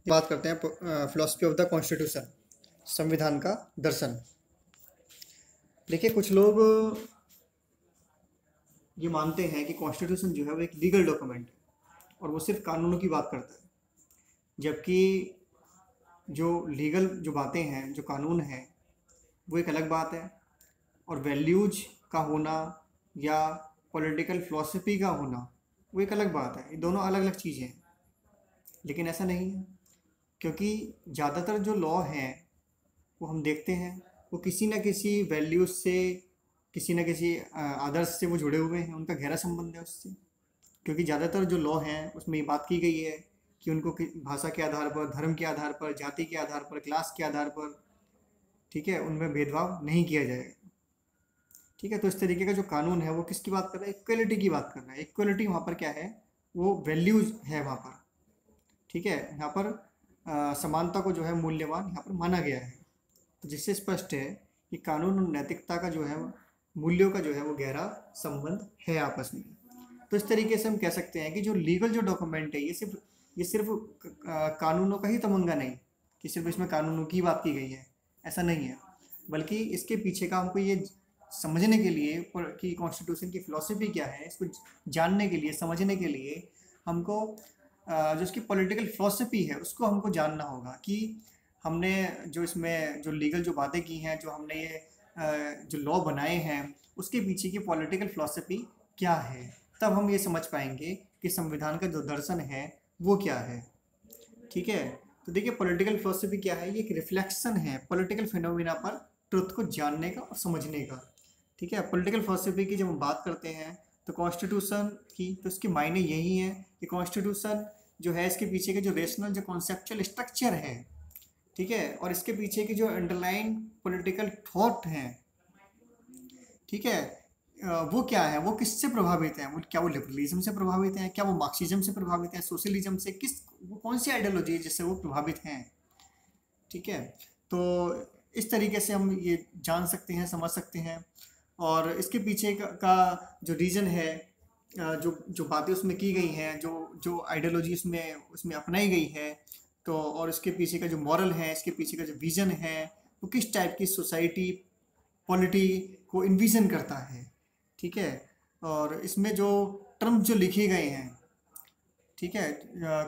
बात करते हैं फिलॉसफी ऑफ द कॉन्स्टिट्यूशन, संविधान का दर्शन। देखिए, कुछ लोग ये मानते हैं कि कॉन्स्टिट्यूशन जो है वो एक लीगल डॉक्यूमेंट है और वो सिर्फ कानूनों की बात करता है, जबकि जो लीगल जो बातें हैं, जो कानून हैं, वो एक अलग बात है। और वैल्यूज का होना या पॉलिटिकल फिलॉसफी का होना वो एक अलग बात है। ये दोनों अलग अलग चीज़ें हैं, लेकिन ऐसा नहीं है, क्योंकि ज़्यादातर जो लॉ हैं वो हम देखते हैं वो किसी न किसी वैल्यूज से, किसी न किसी आदर्श से वो जुड़े हुए हैं, उनका गहरा संबंध है उससे। क्योंकि ज़्यादातर जो लॉ हैं उसमें ये बात की गई है कि उनको भाषा के आधार पर, धर्म के आधार पर, जाति के आधार पर, क्लास के आधार पर, ठीक है, उनमें भेदभाव नहीं किया जाएगा। ठीक है, तो इस तरीके का जो कानून है वो किसकी बात कर रहा है? इक्वलिटी की बात कर रहा है। इक्वलिटी वहाँ पर क्या है? वो वैल्यूज है वहाँ पर। ठीक है, यहाँ पर समानता को जो है मूल्यवान यहाँ पर माना गया है, तो जिससे स्पष्ट है कि कानून और नैतिकता का जो है मूल्यों का जो है वो गहरा संबंध है आपस में। तो इस तरीके से हम कह सकते हैं कि जो लीगल जो डॉक्यूमेंट है ये सिर्फ कानूनों का ही तमंगा नहीं कि सिर्फ इसमें कानूनों की बात की गई है, ऐसा नहीं है। बल्कि इसके पीछे का हमको ये समझने के लिए कि कॉन्स्टिट्यूशन की फिलॉसफी क्या है, इसको जानने के लिए, समझने के लिए हमको जो इसकी पॉलिटिकल फिलॉसफी है उसको हमको जानना होगा कि हमने जो इसमें जो लीगल जो बातें की हैं, जो हमने ये जो लॉ बनाए हैं, उसके पीछे की पॉलिटिकल फिलॉसफी क्या है। तब हम ये समझ पाएंगे कि संविधान का जो दर्शन है वो क्या है। ठीक है, तो देखिए, पॉलिटिकल फिलॉसफी क्या है? ये एक रिफ्लेक्शन है पॉलिटिकल फिनोमिना पर ट्रुथ को जानने का और समझने का। ठीक है, पॉलिटिकल फिलॉसफी की जब हम बात करते हैं तो कॉन्स्टिट्यूशन की, तो इसके मायने यही है कि कॉन्स्टिट्यूशन जो है इसके पीछे के जो रेशनल जो कॉन्सेप्चुअल स्ट्रक्चर है, ठीक है, और इसके पीछे की जो अंडरलाइन पॉलिटिकल थॉट हैं, ठीक है, वो क्या है, वो किससे प्रभावित हैं? वो क्या वो लिबरलिज्म से प्रभावित हैं? क्या वो मार्क्सिज्म से प्रभावित हैं? सोशलिज्म से? वो कौन सी आइडियोलॉजी है जिससे वो प्रभावित हैं? ठीक है, तो इस तरीके से हम ये जान सकते हैं, समझ सकते हैं। और इसके पीछे का जो रीज़न है, जो जो बातें उसमें की गई हैं, जो जो आइडियोलॉजी उसमें उसमें अपनाई गई है, तो और इसके पीछे का जो मॉरल है, इसके पीछे का जो विज़न है, वो किस टाइप की सोसाइटी पॉलिटी को इन्विजन करता है। ठीक है, और इसमें जो टर्म्स जो लिखे गए हैं, ठीक है,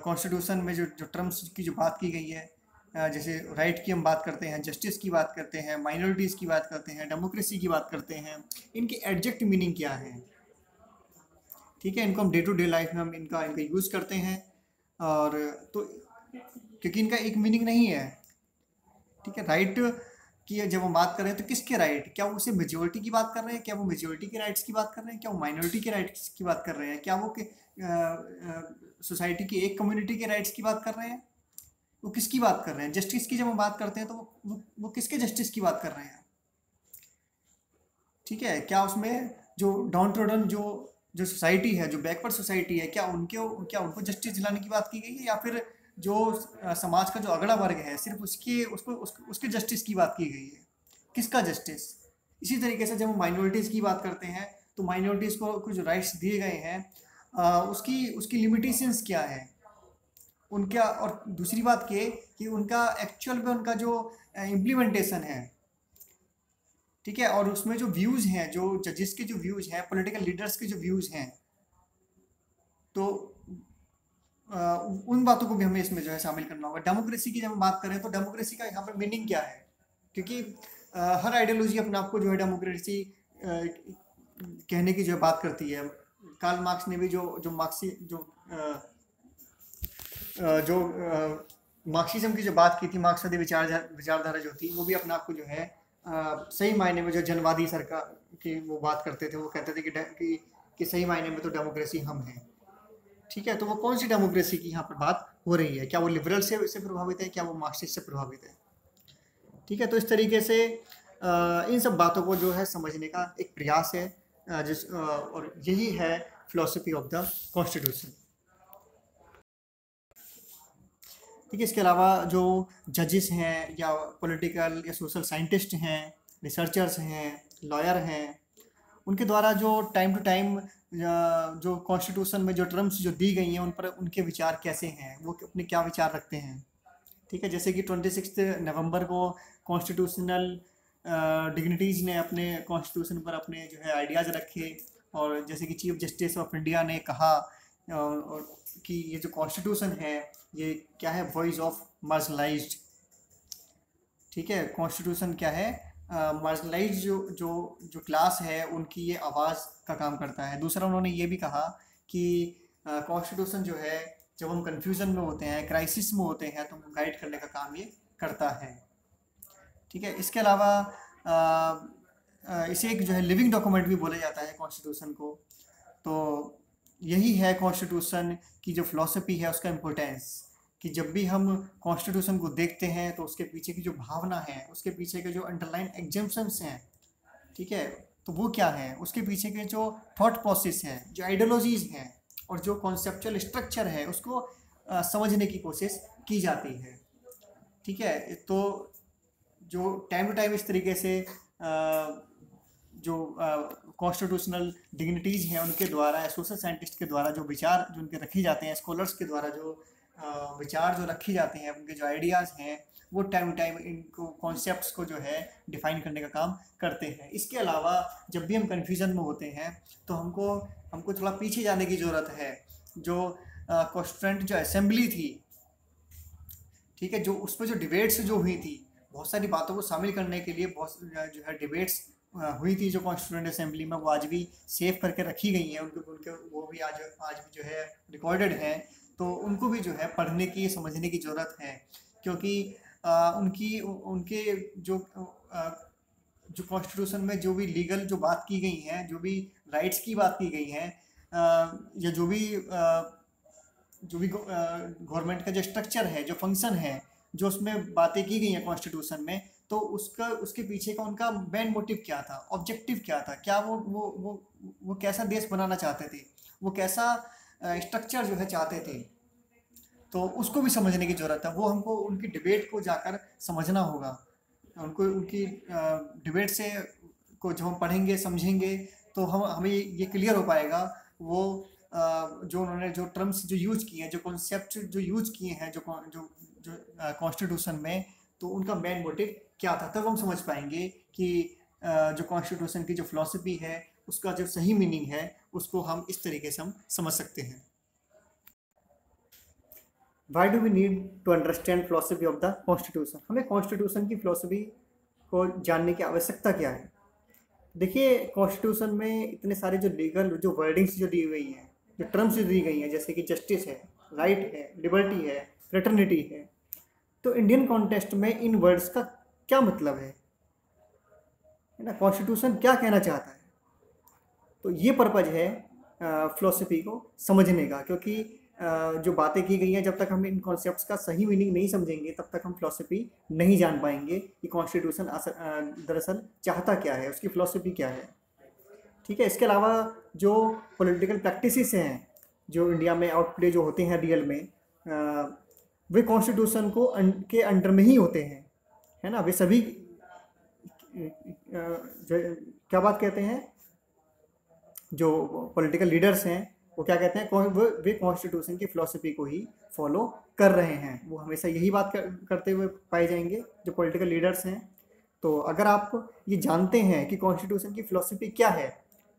कॉन्स्टिट्यूशन में जो जो टर्म्स की जो बात की गई है, जैसे राइट की हम बात करते हैं, जस्टिस की बात करते हैं, माइनॉरिटीज़ की बात करते हैं, डेमोक्रेसी की बात करते हैं, इनके एग्जैक्ट मीनिंग क्या है? ठीक है, इनको हम डे टू डे लाइफ में हम इनका इनका यूज़ करते हैं। और तो क्योंकि इनका एक मीनिंग नहीं है। ठीक है, राइट की जब हम बात कर रहे हैं तो किसके राइट? क्या वो सिर्फ मेजोरिटी की बात कर रहे हैं? क्या वो मेजोरिटी के राइट्स की बात कर रहे हैं? क्या वो माइनॉरिटी के राइट्स की बात कर रहे हैं? क्या वो सोसाइटी की एक कम्युनिटी के राइट्स की बात कर रहे हैं? वो किसकी बात कर रहे हैं? जस्टिस की जब हम बात करते हैं तो वो किसके जस्टिस की बात कर रहे हैं? ठीक है, क्या उसमें जो डाउन ट्रोडन जो जो सोसाइटी है, जो बैकवर्ड सोसाइटी है, क्या उनको जस्टिस दिलाने की बात की गई है, या फिर जो समाज का जो अगड़ा वर्ग है सिर्फ उसके जस्टिस की बात की गई है? किसका जस्टिस? इसी तरीके से जब हम माइनॉरिटीज़ की बात करते हैं तो माइनॉरिटीज़ को कुछ राइट्स दिए गए हैं, उसकी उसकी लिमिटेशंस क्या है उनका, और दूसरी बात कि उनका एक्चुअल में उनका जो इम्प्लीमेंटेशन है, ठीक है, और उसमें जो व्यूज़ हैं, जो जजेस के जो व्यूज़ हैं, पॉलिटिकल लीडर्स के जो व्यूज़ हैं, तो उन बातों को भी हमें इसमें जो है शामिल करना होगा। डेमोक्रेसी की जब हम बात करें तो डेमोक्रेसी का यहाँ पर मीनिंग क्या है? क्योंकि हर आइडियोलॉजी अपने आप को जो है डेमोक्रेसी कहने की जो है बात करती है। कार्ल मार्क्स ने भी जो मार्क्सी जो मार्क्सिज्म की जो बात की थी, मार्क्सवादी विचारधारा जो थी, वो भी अपने आप को जो है सही मायने में जो जनवादी सरकार की वो बात करते थे। वो कहते थे कि सही मायने में तो डेमोक्रेसी हम हैं। ठीक है, तो वो कौन सी डेमोक्रेसी की यहाँ पर बात हो रही है? क्या वो लिबरल से प्रभावित है? क्या वो मार्क्सिस्ट से प्रभावित है? ठीक है, तो इस तरीके से इन सब बातों को जो है समझने का एक प्रयास है, और यही है फिलॉसफी ऑफ द कॉन्स्टिट्यूशन। ठीक है, इसके अलावा जो जजेस हैं या पॉलिटिकल या सोशल साइंटिस्ट हैं, रिसर्चर्स हैं, लॉयर हैं, उनके द्वारा जो टाइम टू टाइम जो कॉन्स्टिट्यूशन में जो टर्म्स जो दी गई हैं उन पर उनके विचार कैसे हैं, वो अपने क्या विचार रखते हैं। ठीक है, जैसे कि 26 नवंबर को कॉन्स्टिट्यूशनल डिग्निटीज़ ने अपने कॉन्स्टिट्यूशन पर अपने जो है आइडियाज़ रखे, और जैसे कि चीफ जस्टिस ऑफ इंडिया ने कहा और कि ये जो कॉन्स्टिट्यूशन है ये क्या है, वॉइस ऑफ मार्जिनलाइज्ड। ठीक है, कॉन्स्टिट्यूशन क्या है, मार्जिनलाइज्ड जो जो जो क्लास है उनकी ये आवाज़ का काम करता है। दूसरा उन्होंने ये भी कहा कि कॉन्स्टिट्यूशन जो है जब हम कंफ्यूजन में होते हैं, क्राइसिस में होते हैं, तो हमको गाइड करने का काम ये करता है। ठीक है, इसके अलावा इसे एक जो है लिविंग डॉक्यूमेंट भी बोला जाता है कॉन्स्टिट्यूशन को। तो यही है कॉन्स्टिट्यूशन की जो फिलॉसफी है, उसका इम्पोर्टेंस, कि जब भी हम कॉन्स्टिट्यूशन को देखते हैं तो उसके पीछे की जो भावना है, उसके पीछे के जो अंडरलाइन एग्जम्पशंस हैं, ठीक है, तो वो क्या है, उसके पीछे के जो थॉट प्रोसेस हैं, जो आइडियोलॉजीज़ हैं और जो कॉन्सेप्चुअल स्ट्रक्चर है, उसको समझने की कोशिश की जाती है। ठीक है, तो जो टाइम टू टाइम इस तरीके से जो कॉन्स्टिट्यूशनल डिग्निटीज़ हैं उनके द्वारा, सोशल साइंटिस्ट के द्वारा जो विचार जो उनके रखे जाते हैं, स्कॉलर्स के द्वारा जो विचार जो रखे जाते हैं, उनके जो आइडियाज़ हैं, वो टाइम टाइम इनको कॉन्सेप्ट्स को जो है डिफाइन करने का काम करते हैं। इसके अलावा जब भी हम कन्फ्यूज़न में होते हैं तो हमको थोड़ा पीछे जाने की ज़रूरत है। जो कॉन्स्टिट्यूएंट जो असेंबली थी, ठीक है, जो उस पर जो डिबेट्स जो हुई थी, बहुत सारी बातों को शामिल करने के लिए बहुत जो है डिबेट्स हुई थी जो कॉन्स्टिट्यूएंट असेंबली में, वो आज भी सेव करके रखी गई हैं, उनके उनके वो भी आज भी जो है रिकॉर्डेड हैं। तो उनको भी जो है पढ़ने की, समझने की ज़रूरत है, क्योंकि उनके जो जो कॉन्स्टिट्यूशन में जो भी लीगल जो बात की गई हैं, जो भी राइट्स की बात की गई हैं, या जो भी गवर्नमेंट का जो स्ट्रक्चर है, जो फंक्शन है, जो उसमें बातें की गई हैं कॉन्स्टिट्यूशन में, तो उसके पीछे का उनका मेन मोटिव क्या था, ऑब्जेक्टिव क्या था, क्या वो कैसा देश बनाना चाहते थे, वो कैसा स्ट्रक्चर जो है चाहते थे, तो उसको भी समझने की ज़रूरत है। वो हमको उनकी डिबेट को जाकर समझना होगा, उनको उनकी डिबेट से को जब हम पढ़ेंगे, समझेंगे, तो हमें ये क्लियर हो पाएगा वो जो उन्होंने जो टर्म्स जो यूज किए हैं, जो कॉन्सेप्ट जो यूज किए हैं, जो कॉन्स्टिट्यूशन में, तो उनका मेन मोटिव क्या था। तब हम समझ पाएंगे कि जो कॉन्स्टिट्यूशन की जो फिलॉसफी है, उसका जो सही मीनिंग है, उसको हम इस तरीके से हम समझ सकते हैं। Why do we need to understand philosophy of the constitution? हमें कॉन्स्टिट्यूशन की फिलॉसफी को जानने की आवश्यकता क्या है? देखिए, कॉन्स्टिट्यूशन में इतने सारे जो लीगल जो वर्डिंग्स जो दी गई हैं, जो टर्म्स जो दी गई हैं, जैसे कि जस्टिस है, राइट है, लिबर्टी है, फ्रेटर्निटी है, तो इंडियन कॉन्टेक्स्ट में इन वर्ड्स का क्या मतलब है ना, कॉन्स्टिट्यूशन क्या कहना चाहता है? तो ये पर्पज है फिलॉसफी को समझने का, क्योंकि जो बातें की गई हैं, जब तक हम इन कॉन्सेप्ट्स का सही मीनिंग नहीं समझेंगे, तब तक हम फिलॉसफी नहीं जान पाएंगे कि कॉन्स्टिट्यूशन दरअसल चाहता क्या है, उसकी फिलॉसफी क्या है। ठीक है, इसके अलावा जो पॉलिटिकल प्रैक्टिसेस हैं जो इंडिया में आउटप्ले जो होते हैं रियल में, वे कॉन्स्टिट्यूशन को के अंडर में ही होते हैं, है ना। वे सभी क्या बात कहते हैं, जो पॉलिटिकल लीडर्स हैं वो क्या कहते हैं, वे कॉन्स्टिट्यूशन की फिलॉसफी को ही फॉलो कर रहे हैं। वो हमेशा यही बात करते हुए पाए जाएंगे जो पॉलिटिकल लीडर्स हैं। तो अगर आप ये जानते हैं कि कॉन्स्टिट्यूशन की फिलॉसफी क्या है,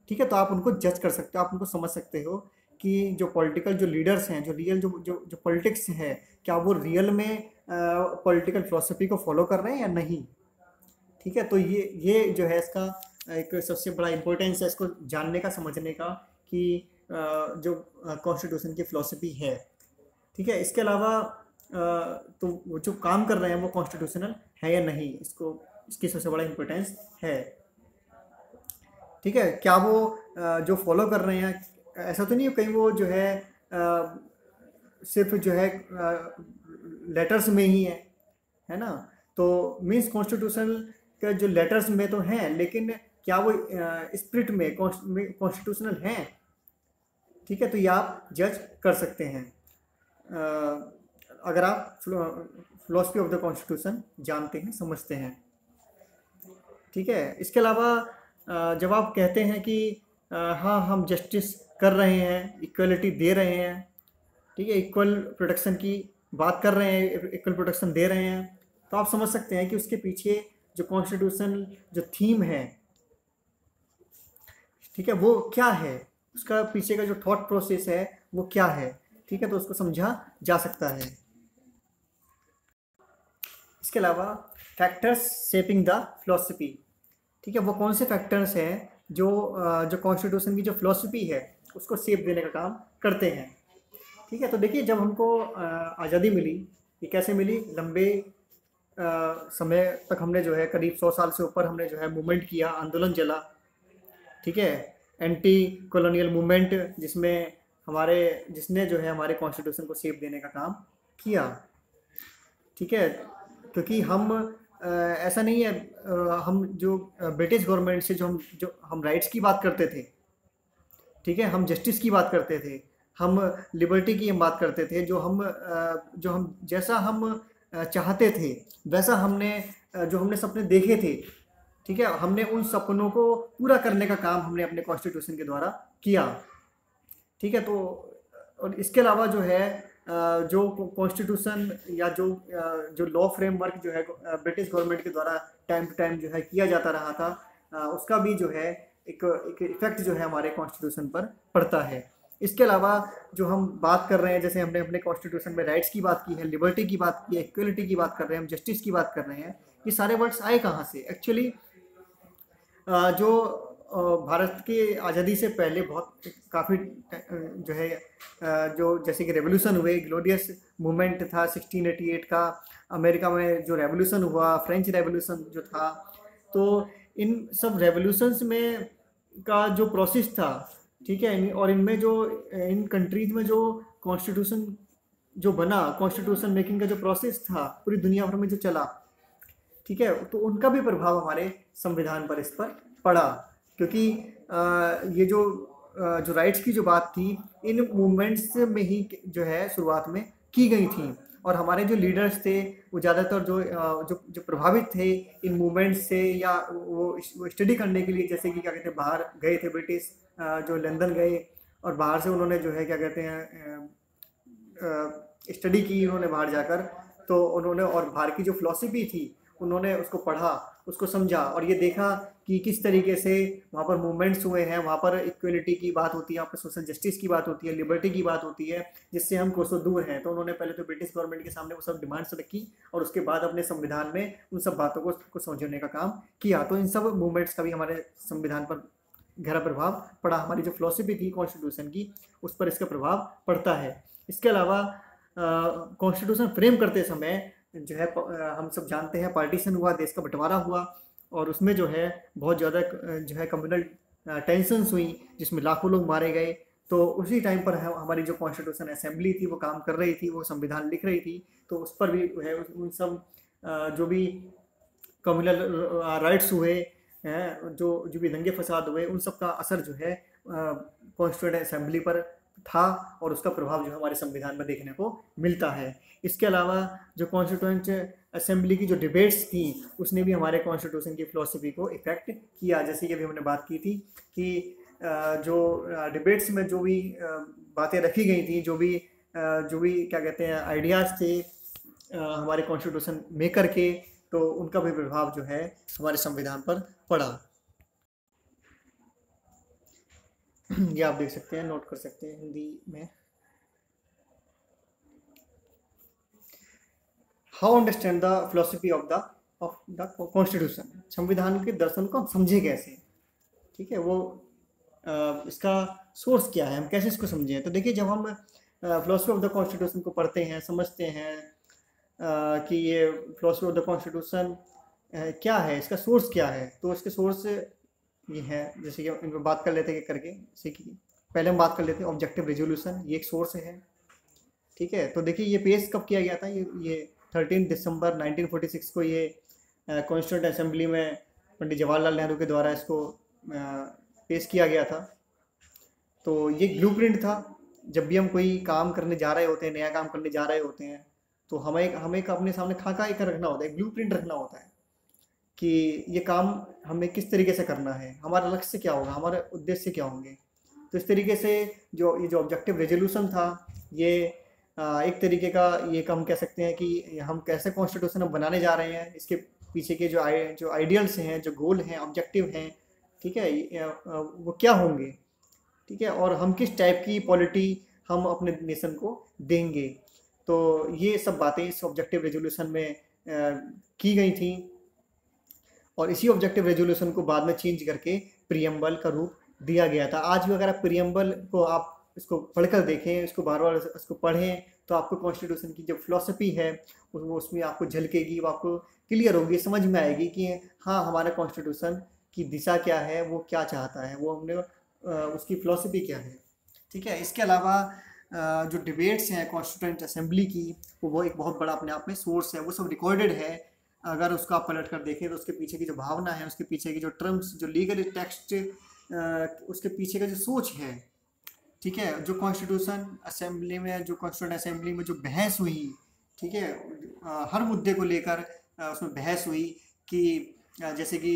ठीक है, तो आप उनको जज कर सकते हो, आप उनको समझ सकते हो कि जो पॉलिटिकल जो लीडर्स हैं, जो रियल जो पॉलिटिक्स है, क्या वो रियल में पॉलिटिकल फिलॉसफी को फॉलो कर रहे हैं या नहीं। ठीक है, तो ये जो है इसका एक सबसे बड़ा इम्पोर्टेंस है, इसको जानने का, समझने का, कि जो कॉन्स्टिट्यूशन की फिलॉसफी है। ठीक है, इसके अलावा तो वो जो काम कर रहे हैं वो कॉन्स्टिट्यूशनल है या नहीं, इसकी सबसे बड़ा इम्पोर्टेंस है। ठीक है, क्या वो जो फॉलो कर रहे हैं, ऐसा तो नहीं है कहीं वो जो है सिर्फ जो है लेटर्स में ही है ना। तो मीन्स कॉन्स्टिट्यूशन के जो लेटर्स में तो हैं, लेकिन क्या वो स्पिरिट में कॉन्स्टिट्यूशनल हैं। ठीक है, तो ये आप जज कर सकते हैं अगर आप फिलॉसफी ऑफ द कॉन्स्टिट्यूशन जानते हैं, समझते हैं। ठीक है, इसके अलावा जब आप कहते हैं कि हाँ हम जस्टिस कर रहे हैं, इक्वलिटी दे रहे हैं, ठीक है, इक्वल प्रोटेक्शन की बात कर रहे हैं, इक्वल प्रोटेक्शन दे रहे हैं, तो आप समझ सकते हैं कि उसके पीछे जो कॉन्स्टिट्यूशन जो थीम है, ठीक है, वो क्या है, उसका पीछे का जो थॉट प्रोसेस है वो क्या है, ठीक है, तो उसको समझा जा सकता है। इसके अलावा फैक्टर्स शेपिंग द फिलोसफी, ठीक है, वो कौन से फैक्टर्स हैं जो जो कॉन्स्टिट्यूशन की जो फिलोसफी है उसको शेप देने का काम करते हैं। ठीक है, तो देखिए जब हमको आज़ादी मिली, ये कैसे मिली, लंबे समय तक हमने जो है करीब 100 साल से ऊपर हमने जो है मूवमेंट किया, आंदोलन चला, ठीक है, एंटी कॉलोनियल मूवमेंट, जिसने जो है हमारे कॉन्स्टिट्यूशन को शेप देने का काम किया। ठीक है, क्योंकि हम ऐसा नहीं है, हम जो ब्रिटिश गवर्नमेंट से जो हम राइट्स की बात करते थे, ठीक है, हम जस्टिस की बात करते थे, हम लिबर्टी की हम बात करते थे, जो हम जैसा हम चाहते थे वैसा जो हमने सपने देखे थे, ठीक है, हमने उन सपनों को पूरा करने का काम हमने अपने कॉन्स्टिट्यूशन के द्वारा किया। ठीक है, तो और इसके अलावा जो है जो कॉन्स्टिट्यूशन या जो लॉ फ्रेमवर्क जो है ब्रिटिश गवर्नमेंट के द्वारा टाइम टू टाइम जो है किया जाता रहा था, उसका भी जो है एक इफेक्ट जो है हमारे कॉन्स्टिट्यूशन पर पड़ता है। इसके अलावा जो हम बात कर रहे हैं, जैसे हमने अपने कॉन्स्टिट्यूशन में राइट्स की बात की है, लिबर्टी की बात की है, इक्वलिटी की बात कर रहे हैं, हम जस्टिस की बात कर रहे हैं, ये सारे वर्ड्स आए कहाँ से? एक्चुअली जो भारत की आज़ादी से पहले बहुत काफ़ी जो है जो जैसे कि रेवोल्यूशन हुए, ग्लोरियस मूवमेंट था 1688 का, अमेरिका में जो रेवोल्यूशन हुआ, फ्रेंच रेवोल्यूशन जो था, तो इन सब रेवोल्यूशंस में का जो प्रोसेस था, ठीक है, और इनमें जो इन कंट्रीज में जो कॉन्स्टिट्यूशन जो बना, कॉन्स्टिट्यूशन मेकिंग का जो प्रोसेस था पूरी दुनिया भर में जो चला, ठीक है, तो उनका भी प्रभाव हमारे संविधान पर इस पर पड़ा, क्योंकि ये जो राइट्स की जो बात थी, इन मूवमेंट्स में ही जो है शुरुआत में की गई थी, और हमारे जो लीडर्स थे वो ज़्यादातर जो प्रभावित थे इन मूवमेंट्स से, या वो स्टडी करने के लिए, जैसे कि क्या कहते हैं, बाहर गए थे ब्रिटिश, जो लंदन गए, और बाहर से उन्होंने जो है क्या कहते हैं स्टडी की उन्होंने बाहर जाकर, तो उन्होंने और बाहर की जो फिलॉसफी थी उन्होंने उसको पढ़ा, उसको समझा, और ये देखा कि किस तरीके से वहाँ पर मूवमेंट्स हुए हैं, वहाँ पर इक्वलिटी की बात होती है, वहाँ पर सोशल जस्टिस की बात होती है, लिबर्टी की बात होती है, जिससे हम कोसों दूर हैं। तो उन्होंने पहले तो ब्रिटिश गवर्नमेंट के सामने वो सब डिमांड्स रखी, और उसके बाद अपने संविधान में उन सब बातों को समझने का काम किया। तो इन सब मूवमेंट्स का भी हमारे संविधान पर गहरा प्रभाव पड़ा, हमारी जो फिलॉसफी थी कॉन्स्टिट्यूशन की उस पर इसका प्रभाव पड़ता है। इसके अलावा कॉन्स्टिट्यूशन फ्रेम करते समय जो है हम सब जानते हैं पार्टीशन हुआ, देश का बंटवारा हुआ, और उसमें जो है बहुत ज़्यादा जो है कम्युनल टेंशन्स हुई, जिसमें लाखों लोग मारे गए। तो उसी टाइम पर हमारी जो कॉन्स्टिट्यूशन असेंबली थी वो काम कर रही थी, वो संविधान लिख रही थी, तो उस पर भी है उन सब जो भी कम्युनल राइट्स हुए हैं, जो भी दंगे फसाद हुए, उन सब का असर जो है कॉन्स्टिट्यूएंट असेंबली पर था, और उसका प्रभाव जो हमारे संविधान में देखने को मिलता है। इसके अलावा जो कॉन्स्टिट्यूएंट असेंबली की जो डिबेट्स थी उसने भी हमारे कॉन्स्टिट्यूशन की फिलॉसफी को इफेक्ट किया, जैसे कि अभी हमने बात की थी कि जो डिबेट्स में जो भी बातें रखी गई थी, जो भी क्या कहते हैं आइडियाज़ थे हमारे कॉन्स्टिट्यूशन मेकर के, तो उनका भी प्रभाव जो है हमारे संविधान पर पड़ा। ये आप देख सकते हैं, नोट कर सकते हैं हिंदी में। How understand the philosophy of the constitution, संविधान के दर्शन को हम समझे कैसे, ठीक है, वो इसका सोर्स क्या है, हम कैसे इसको समझें। तो देखिए जब हम फिलोसफी ऑफ द कॉन्स्टिट्यूशन को पढ़ते हैं, समझते हैं कि ये फिलोसफी ऑफ द कॉन्स्टिट्यूशन क्या है, इसका सोर्स क्या है, तो इसके सोर्स ये है, जैसे कि इन पर बात कर लेते हैं करके, जैसे कि पहले हम बात कर लेते हैं ऑब्जेक्टिव रेजोल्यूशन, ये एक सोर्स है, ठीक है। तो देखिए ये पेश कब किया गया था, ये 13 दिसंबर 1946 को ये कॉन्स्टिट्यूंट असेंबली में पंडित जवाहरलाल नेहरू के द्वारा इसको पेश किया गया था। तो ये ब्लूप्रिंट था, जब भी हम कोई काम करने जा रहे होते हैं, नया काम करने जा रहे होते हैं, तो हमें अपने सामने खाका एक रखना होता है, ब्लूप्रिंट रखना होता है कि ये काम हमें किस तरीके से करना है, हमारा लक्ष्य क्या होगा, हमारे उद्देश्य क्या होंगे। तो इस तरीके से ये जो ऑब्जेक्टिव रेजोल्यूशन था, ये एक तरीके का ये हम कह सकते हैं कि हम कैसे कॉन्स्टिट्यूशन हम बनाने जा रहे हैं, इसके पीछे के जो आइडियल्स हैं, जो गोल हैं, ऑब्जेक्टिव हैं, ठीक है, वो क्या होंगे, ठीक है, और हम किस टाइप की पॉलिटी हम अपने नेशन को देंगे। तो ये सब बातें इस ऑब्जेक्टिव रेजोल्यूशन में की गई थी, और इसी ऑब्जेक्टिव रेजोल्यूशन को बाद में चेंज करके प्रियम्बल का रूप दिया गया था। आज भी अगर आप प्रियम्बल को आप इसको पढ़कर देखें, इसको बार बार इसको पढ़ें, तो आपको कॉन्स्टिट्यूशन की जो फिलॉसफी है वो उसमें आपको झलकेगी, वो आपको क्लियर होगी, समझ में आएगी कि हाँ, हमारा कॉन्स्टिट्यूशन की दिशा क्या है, वो क्या चाहता है, वो हमने उसकी फिलॉसफी क्या है, ठीक है। इसके अलावा जो डिबेट्स हैं कॉन्स्टिट्यूंट असेंबली की, वो एक बहुत बड़ा अपने आप में सोर्स है, वो सब रिकॉर्डेड है। अगर उसको आप पलट कर देखें तो उसके पीछे की जो भावना है, उसके पीछे की जो टर्म्स, जो लीगल टेक्स्ट, उसके पीछे का जो सोच है, ठीक है, जो कॉन्स्टिट्यूशन असेंबली में, जो कॉन्स्टिट्यूंट असेंबली में जो बहस हुई, ठीक है, हर मुद्दे को लेकर उसमें बहस हुई कि जैसे कि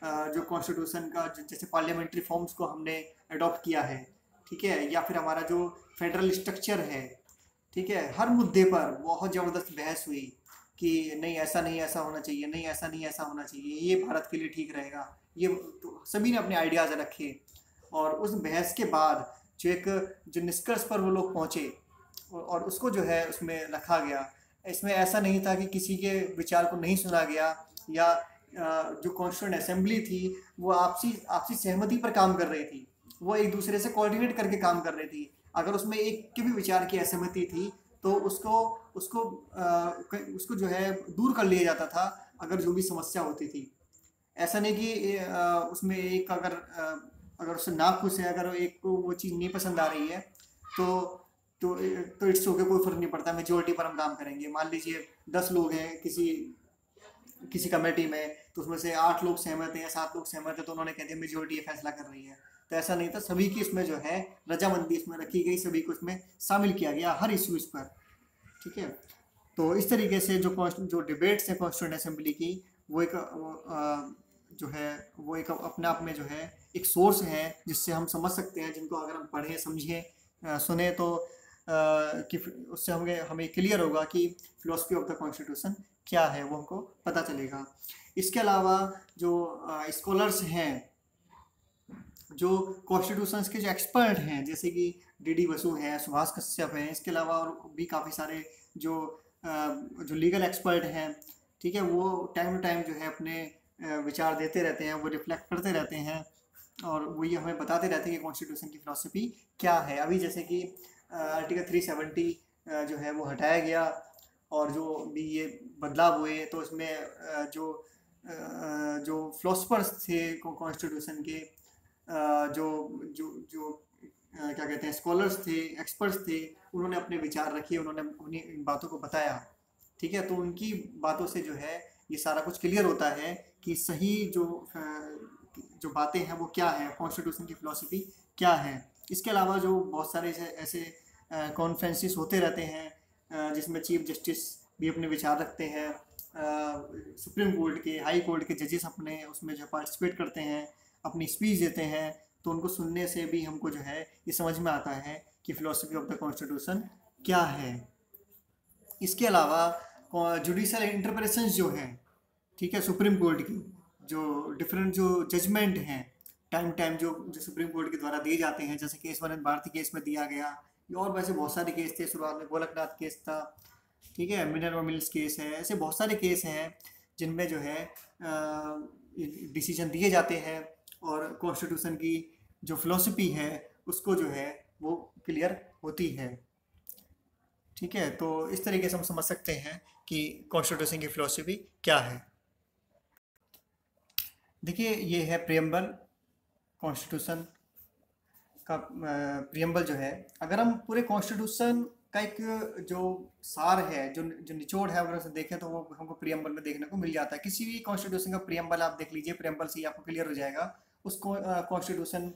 जो कॉन्स्टिट्यूशन का जैसे पार्लियामेंट्री फॉर्म्स को हमने अडॉप्ट किया है, ठीक है, या फिर हमारा जो फेडरल स्ट्रक्चर है, ठीक है, हर मुद्दे पर बहुत ज़बरदस्त बहस हुई कि नहीं, ऐसा नहीं, ऐसा होना चाहिए, नहीं ऐसा नहीं, ऐसा होना चाहिए, ये भारत के लिए ठीक रहेगा, ये तो सभी ने अपने आइडियाज़ रखे। और उस बहस के बाद जो निष्कर्ष पर वो लोग पहुँचे और उसको जो है उसमें रखा गया। इसमें ऐसा नहीं था कि किसी के विचार को नहीं सुना गया, या जो कॉन्स्टिट्यूंट असेंबली थी वो आपसी आपसी सहमति पर काम कर रही थी, वो एक दूसरे से कोऑर्डिनेट करके काम कर रही थी। अगर उसमें एक के भी विचार की असहमति थी तो उसको उसको उसको जो है दूर कर लिया जाता था, अगर जो भी समस्या होती थी। ऐसा नहीं कि उसमें एक अगर उससे ना खुश है, अगर एक को वो चीज़ नहीं पसंद आ रही है, तो तो इट्स ओके, कोई फर्क नहीं पड़ता, मेजोरिटी पर हम काम करेंगे। मान लीजिए 10 लोग हैं किसी किसी कमेटी में, तो उसमें से 8 लोग सहमत हैं या 7 लोग सहमत हैं, तो उन्होंने कह दिया मेजोरिटी ये फैसला कर रही है। तो ऐसा नहीं था, सभी की इसमें जो है रजामंदी इसमें रखी गई, सभी को इसमें शामिल किया गया हर इश्यूज पर, ठीक है। तो इस तरीके से जो डिबेट्स हैं कॉन्स्टिट्यूंट असेंबली की, वो एक जो है वो एक अपने आप में जो है एक सोर्स है जिससे हम समझ सकते हैं, जिनको अगर हम पढ़ें, समझें, सुने, तो कि उससे हमें क्लियर होगा कि फिलोसफी ऑफ द कॉन्स्टिट्यूशन क्या है, वो हमको पता चलेगा। इसके अलावा जो स्कॉलर्स हैं, जो कॉन्स्टिट्यूशंस के जो एक्सपर्ट हैं, जैसे कि डी बसु हैं, सुभाष कश्यप हैं, इसके अलावा और भी काफ़ी सारे जो लीगल एक्सपर्ट हैं, ठीक है, वो टाइम टू टाइम जो है अपने विचार देते रहते हैं, वो रिफ्लेक्ट करते रहते हैं, और वो ये हमें बताते रहते हैं कि कॉन्स्टिट्यूशन की फिलॉसफी क्या है। अभी जैसे कि आर्टिकल 370 जो है वो हटाया गया, और जो भी ये बदलाव हुए, तो इसमें जो फिलोसफर्स थे कॉन्स्टिट्यूशन के, जो जो जो क्या कहते हैं, स्कॉलर्स थे, एक्सपर्ट्स थे, उन्होंने अपने विचार रखे, उन्होंने उन्हीं इन बातों को बताया, ठीक है। तो उनकी बातों से जो है ये सारा कुछ क्लियर होता है कि सही जो बातें हैं वो क्या है, कॉन्स्टिट्यूशन की फिलॉसफी क्या है। इसके अलावा जो बहुत सारे ऐसे कॉन्फ्रेंसेस होते रहते हैं, जिसमें चीफ जस्टिस भी अपने विचार रखते हैं, सुप्रीम कोर्ट के, हाई कोर्ट के जजेस अपने उसमें जो पार्टिसिपेट करते हैं, अपनी स्पीच देते हैं, तो उनको सुनने से भी हमको जो है ये समझ में आता है कि फिलॉसफी ऑफ द कॉन्स्टिट्यूशन क्या है। इसके अलावा जुडिशल इंटरप्रेशंस जो हैं, ठीक है, सुप्रीम कोर्ट की जो डिफरेंट जो जजमेंट हैं, टाइम जो सुप्रीम कोर्ट के द्वारा दिए जाते हैं, जैसे केस वन भारती केस में दिया गया, और वैसे बहुत सारे केस थे, शुरुआत में गोलकनाथ केस था, ठीक है, मिनर्वा मिल्स केस है, ऐसे बहुत सारे केस हैं जिनमें जो है डिसीजन दिए जाते हैं, और कॉन्स्टिट्यूशन की जो फिलॉसफी है उसको जो है वो क्लियर होती है, ठीक है। तो इस तरीके से हम समझ सकते हैं कि कॉन्स्टिट्यूशन की फिलॉसफी क्या है। देखिए, ये है प्रियम्बल, कॉन्स्टिट्यूशन का प्रियम्बल जो है। अगर हम पूरे कॉन्स्टिट्यूशन का एक जो सार है, जो निचोड़ है, अगर उसे देखें तो वो हमको प्रियम्बल में देखने को मिल जाता है। किसी भी कॉन्स्टिट्यूशन का प्रियम्बल आप देख लीजिए, प्रियम्बल से ही आपको क्लियर हो जाएगा उस कॉन्स्टिट्यूशन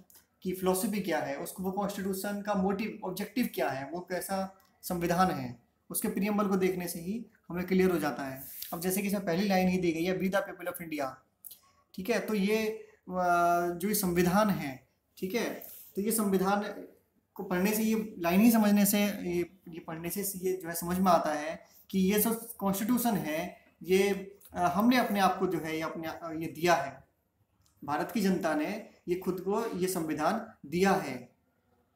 की फिलॉसफी क्या है, उसको वो कॉन्स्टिट्यूशन का मोटिव, ऑब्जेक्टिव क्या है, वो कैसा संविधान है, उसके प्रियम्बल को देखने से ही हमें क्लियर हो जाता है। अब जैसे कि इसमें पहली लाइन ही दी गई है, we the people of India, ठीक है। तो ये जो ये संविधान है, ठीक है, तो ये संविधान को पढ़ने से, ये लाइन ही समझने से, ये पढ़ने से ये जो है समझ में आता है कि ये जो कॉन्स्टिट्यूशन है ये हमने अपने आप को जो है ये दिया है, भारत की जनता ने ये खुद को ये संविधान दिया है।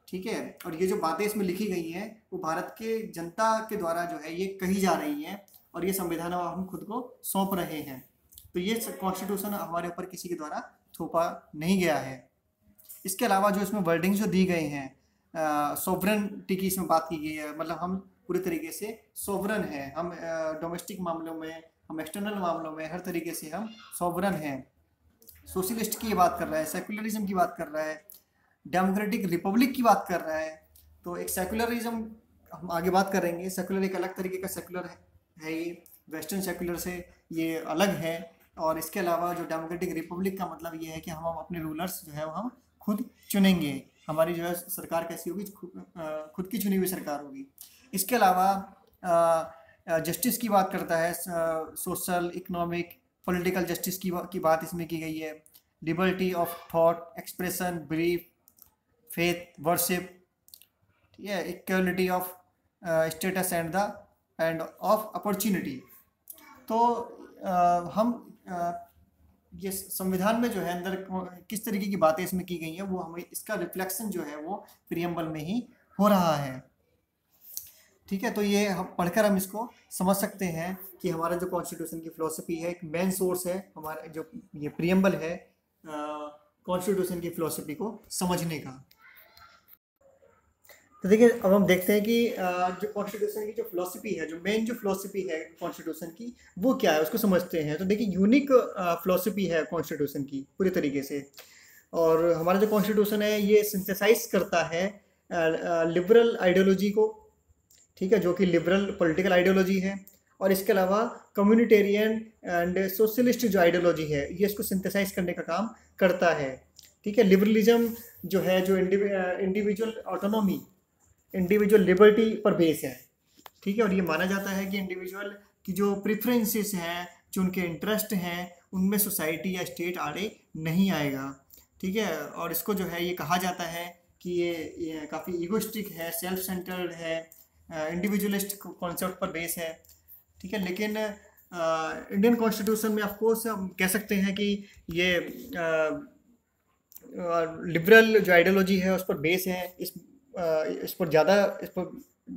ठीक है, और ये जो बातें इसमें लिखी गई हैं वो भारत के जनता के द्वारा जो है ये कही जा रही हैं, और ये संविधान हम खुद को सौंप रहे हैं। तो ये कॉन्स्टिट्यूशन हमारे ऊपर किसी के द्वारा थोपा नहीं गया है। इसके अलावा जो इसमें वर्डिंग्स जो दी गए हैं, सॉवरेनिटी की इसमें बात की गई है, मतलब हम पूरे तरीके से सॉवरन हैं, हम डोमेस्टिक मामलों में, हम एक्सटर्नल मामलों में, हर तरीके से हम सॉवरन हैं। सोशलिस्ट की बात कर रहा है, सेकुलरिज्म की बात कर रहा है, डेमोक्रेटिक रिपब्लिक की बात कर रहा है। तो एक सेकुलरिज्म हम आगे बात करेंगे, सेकुलर एक अलग तरीके का सेकुलर है ये, वेस्टर्न सेकुलर से ये अलग है। और इसके अलावा जो डेमोक्रेटिक रिपब्लिक का मतलब ये है कि हम अपने रूलर्स जो है वो हम खुद चुनेंगे, हमारी जो है सरकार कैसी होगी, खुद की चुनी हुई सरकार होगी। इसके अलावा जस्टिस की बात करता है, सोशल, इकोनॉमिक, पॉलिटिकल जस्टिस की बात इसमें की गई है। Liberty of thought, expression, belief, faith, worship, ठीक है, equality of status end of opportunity. तो हम ये संविधान में जो है अंदर किस तरीके की बातें इसमें की गई हैं वो हमें इसका रिफ्लेक्शन जो है वो प्रीएम्बल में ही हो रहा है। ठीक है, तो ये हम पढ़कर हम इसको समझ सकते हैं कि हमारा जो कॉन्स्टिट्यूशन की फिलॉसफी है, एक मेन सोर्स है हमारा जो ये प्रीएम्बल है कॉन्स्टिट्यूशन की फिलॉसफी को समझने का। तो देखिए, अब हम देखते हैं कि जो कॉन्स्टिट्यूशन की जो फिलॉसफी है, जो मेन जो फिलॉसफी है कॉन्स्टिट्यूशन की, वो क्या है उसको समझते हैं। तो देखिए, यूनिक फिलॉसफी है कॉन्स्टिट्यूशन की पूरी तरीके से। और हमारा जो कॉन्स्टिट्यूशन है ये सिंथेसाइज करता है लिबरल आइडियोलॉजी को, ठीक है, जो कि लिबरल पॉलिटिकल आइडियोलॉजी है। और इसके अलावा कम्युनिटेरियन एंड सोशलिस्ट जो आइडियोलॉजी है ये इसको सिंथेसाइज करने का काम करता है। ठीक है, लिबरलिज्म जो है, जो इंडिविजुअल ऑटोनॉमी, इंडिविजुअल लिबर्टी पर बेस है। ठीक है, और ये माना जाता है कि इंडिविजुअल की जो प्रेफरेंसेस हैं, जो उनके इंटरेस्ट हैं, उनमें सोसाइटी या स्टेट आड़े नहीं आएगा। ठीक है, और इसको जो है ये कहा जाता है कि ये काफ़ी ईगोइस्टिक है, सेल्फ सेंटर्ड है, इंडिविजुअलिस्ट कॉन्सेप्ट पर बेस है। ठीक है, लेकिन इंडियन कॉन्स्टिट्यूशन में ऑफकोर्स हम कह सकते हैं कि ये लिबरल जो आइडियोलॉजी है उस पर बेस है। इस पर ज़्यादा इस पर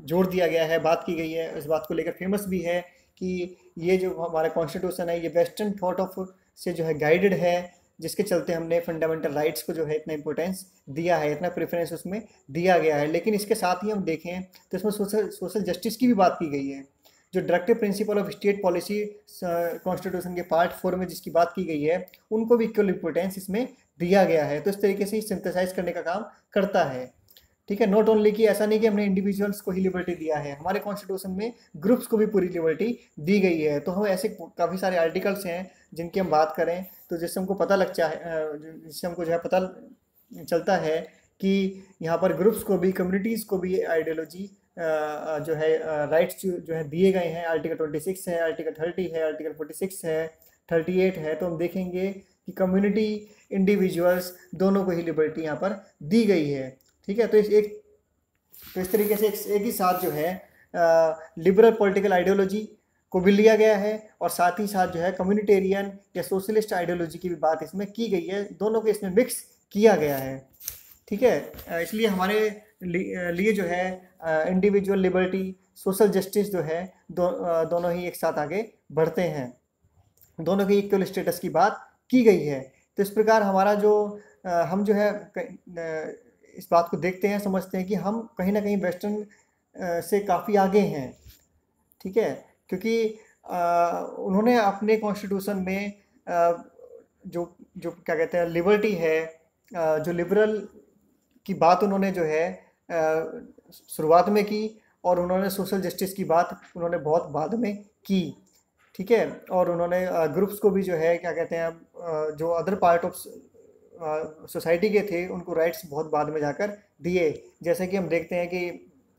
जोर दिया गया है, बात की गई है, इस बात को लेकर फेमस भी है कि ये जो हमारा कॉन्स्टिट्यूशन है ये वेस्टर्न थॉट ऑफ से जो है गाइडेड है, जिसके चलते हमने फंडामेंटल राइट्स को जो है इतना इंपॉर्टेंस दिया है, इतना प्रेफरेंस उसमें दिया गया है। लेकिन इसके साथ ही हम देखें तो इसमें सोशल जस्टिस की भी बात की गई है। जो directive principle of state policy constitution के पार्ट 4 में जिसकी बात की गई है, उनको भी इक्वल इंपॉर्टेंस इसमें दिया गया है। तो इस तरीके से सिंथेसाइज करने का काम करता है। ठीक है, नॉट ओनली कि ऐसा नहीं कि हमने इंडिविजुअल्स को ही लिबर्टी दिया है, हमारे कॉन्स्टिट्यूशन में ग्रुप्स को भी पूरी लिबर्टी दी गई है। तो हम ऐसे काफ़ी सारे आर्टिकल्स हैं जिनकी हम बात करें तो जिससे हमको पता जिससे हमको जो है पता चलता है कि यहाँ पर ग्रुप्स को भी, कम्युनिटीज़ को भी आइडियोलॉजी जो है राइट्स जो है दिए गए हैं। आर्टिकल 26 है, आर्टिकल 30 है, आर्टिकल 46 है, 38 है। तो हम देखेंगे कि कम्युनिटी, इंडिविजुअल्स दोनों को ही लिबर्टी यहाँ पर दी गई है। ठीक है, तो इस तरीके से एक ही साथ जो है लिबरल पॉलिटिकल आइडियोलॉजी को भी लिया गया है और साथ ही साथ जो है कम्युनिटेरियन या सोशलिस्ट आइडियोलॉजी की भी बात इसमें की गई है। दोनों को इसमें मिक्स किया गया है। ठीक है, इसलिए हमारे लिए जो है इंडिविजुअल लिबर्टी, सोशल जस्टिस जो है दोनों ही एक साथ आगे बढ़ते हैं, दोनों की इक्वल स्टेटस की बात की गई है। तो इस प्रकार हमारा जो हम जो है इस बात को देखते हैं, समझते हैं कि हम कहीं ना कहीं वेस्टर्न से काफ़ी आगे हैं। ठीक है, क्योंकि उन्होंने अपने कॉन्स्टिट्यूशन में जो क्या कहते हैं लिबर्टी है, जो लिबरल की बात उन्होंने जो है शुरुआत में की, और उन्होंने सोशल जस्टिस की बात उन्होंने बहुत बाद में की। ठीक है, और उन्होंने ग्रुप्स को भी जो है क्या कहते हैं जो अदर पार्ट ऑफ सोसाइटी के थे उनको राइट्स बहुत बाद में जाकर दिए। जैसे कि हम देखते हैं कि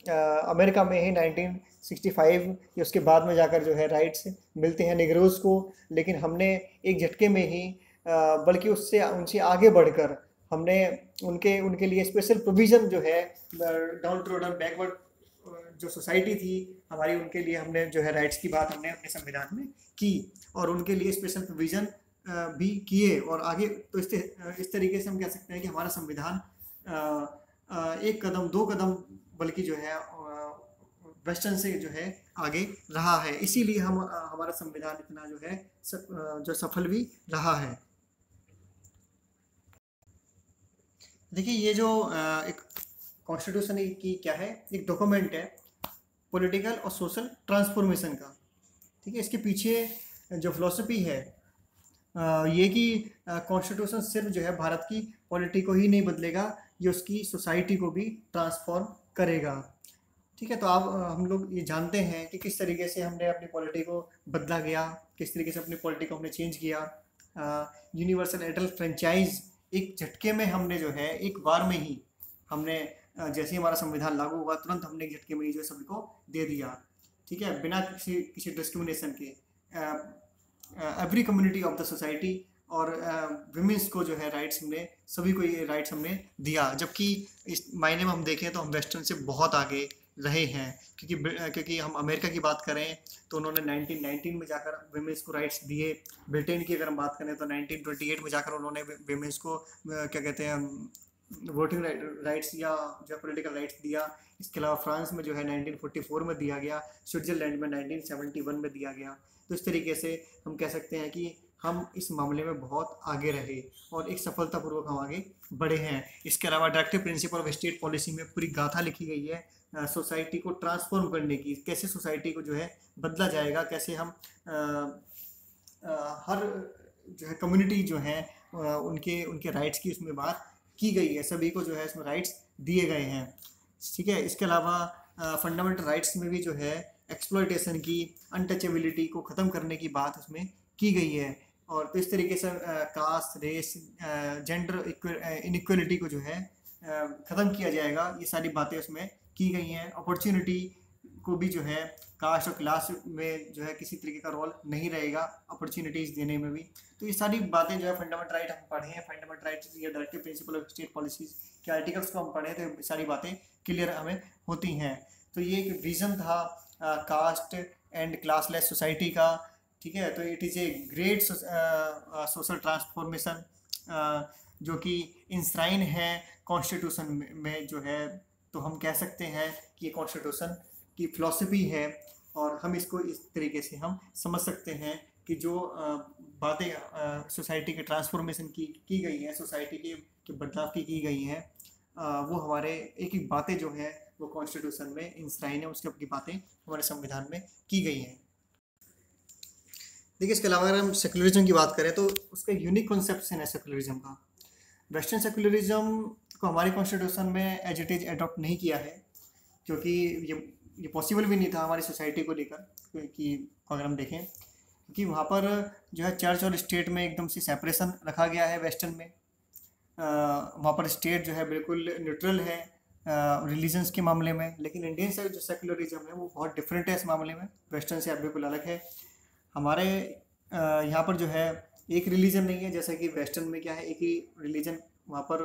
अमेरिका में ही 1965 या उसके बाद में जाकर जो है राइट्स मिलते हैं निग्रोज को, लेकिन हमने एक झटके में ही बल्कि उनसे आगे बढ़कर हमने उनके उनके लिए स्पेशल प्रोविज़न जो है, डाउन ट्रोडन बैकवर्ड जो सोसाइटी थी हमारी, उनके लिए हमने जो है राइट्स की बात हमने अपने संविधान में की, और उनके लिए स्पेशल प्रोविज़न भी किए। और आगे तो इस तरीके से हम कह सकते हैं कि हमारा संविधान एक कदम, दो कदम, बल्कि जो है वेस्टर्न से जो है आगे रहा है। इसीलिए हम हमारा संविधान इतना जो है जो सफल भी रहा है। देखिए, ये जो एक कॉन्स्टिट्यूशन की क्या है, एक डॉक्यूमेंट है पॉलिटिकल और सोशल ट्रांसफॉर्मेशन का। ठीक है, इसके पीछे जो फिलॉसफी है ये कि कॉन्स्टिट्यूशन सिर्फ जो है भारत की पॉलिटी को ही नहीं बदलेगा, ये उसकी सोसाइटी को भी ट्रांसफॉर्म करेगा। ठीक है, तो आप हम लोग ये जानते हैं कि किस तरीके से हमने अपनी पॉलिटी को बदला गया, किस तरीके से अपनी पॉलिटी को हमने चेंज किया। यूनिवर्सल एडल्ट फ्रेंचाइज एक झटके में हमने जो है, एक बार में ही हमने जैसे ही हमारा संविधान लागू हुआ तुरंत हमने एक झटके में ही जो है सभी को दे दिया। ठीक है, बिना किसी किसी डिस्क्रिमिनेशन के every community of the society और विमेंस को जो है राइट्स हमने, सभी को ये राइट्स हमने दिया। जबकि इस मायने में हम देखें तो हम वेस्टर्न से बहुत आगे रहे हैं, क्योंकि हम अमेरिका की बात करें तो उन्होंने 1919 में जाकर विमेंस को राइट्स दिए। ब्रिटेन की अगर हम बात करें तो 1928 में जाकर उन्होंने विमेंस को क्या कहते हैं, वोटिंग राइट्स या जो पॉलिटिकल राइट्स दिया। इसके अलावा फ्रांस में जो है 1944 में दिया गया, स्विट्जरलैंड में 1971 में दिया गया। तो इस तरीके से हम कह सकते हैं कि हम इस मामले में बहुत आगे रहे और एक सफलतापूर्वक हम आगे बढ़े हैं। इसके अलावा directive principle of state policy में पूरी गाथा लिखी गई है सोसाइटी को ट्रांसफॉर्म करने की, कैसे सोसाइटी को जो है बदला जाएगा, कैसे हम हर जो है कम्युनिटी जो है उनके उनके राइट्स की उसमें बात की गई है, सभी को जो है इसमें राइट्स दिए गए हैं। ठीक है, इसके अलावा फंडामेंटल राइट्स में भी जो है एक्सप्लॉयटेशन की, अनटचेबिलिटी को ख़त्म करने की बात उसमें की गई है। और तो इस तरीके से कास्ट, रेस, जेंडर इनइक्वलिटी को जो है ख़त्म किया जाएगा, ये सारी बातें उसमें की गई हैं। अपॉर्चुनिटी को भी जो है कास्ट और क्लास में जो है किसी तरीके का रोल नहीं रहेगा अपॉर्चुनिटीज़ देने में भी। तो ये सारी बातें जो है फंडामेंटल राइट हम पढ़े हैं, फंडामेंटल राइट्स या directive principle of state policies के आर्टिकल्स को हम पढ़े तो सारी बातें क्लियर हमें होती हैं। तो ये एक विज़न था कास्ट एंड क्लासलेस सोसाइटी का। ठीक है, तो it is a great social transformation जो कि इंश्राइन है कॉन्स्टिट्यूशन में जो है। तो हम कह सकते हैं कि ये कॉन्स्टिट्यूशन की फिलॉसफी है, और हम इसको इस तरीके से हम समझ सकते हैं कि जो बातें सोसाइटी के ट्रांसफॉर्मेशन की गई हैं, सोसाइटी के बदलाव की गई हैं, वो हमारे एक एक बातें जो हैं वो कॉन्स्टिट्यूशन में इंश्राइन है, उसके की बातें हमारे संविधान में की गई हैं। देखिए, इसके अलावा अगर हम सेकुलरिज्म की बात करें तो उसका यूनिक कॉन्सेप्शन है सेकुलरिज्म का। वेस्टर्न सेकुलरिज्म को हमारे कॉन्स्टिट्यूशन में एज इट इज़ एडॉप्ट नहीं किया है, क्योंकि ये पॉसिबल भी नहीं था हमारी सोसाइटी को लेकर, कि अगर हम देखें, क्योंकि वहाँ पर जो है चर्च और स्टेट में एकदम से सेपरेशन रखा गया है वेस्टर्न में। वहाँ पर स्टेट जो है बिल्कुल न्यूट्रल है रिलीजन्स के मामले में, लेकिन इंडियन से जो सेकुलरिज्म है वो बहुत डिफरेंट है इस मामले में, वेस्टर्न से बिल्कुल अलग है। हमारे यहाँ पर जो है एक रिलीजन नहीं है, जैसे कि वेस्टर्न में क्या है, एक ही रिलीजन। वहाँ पर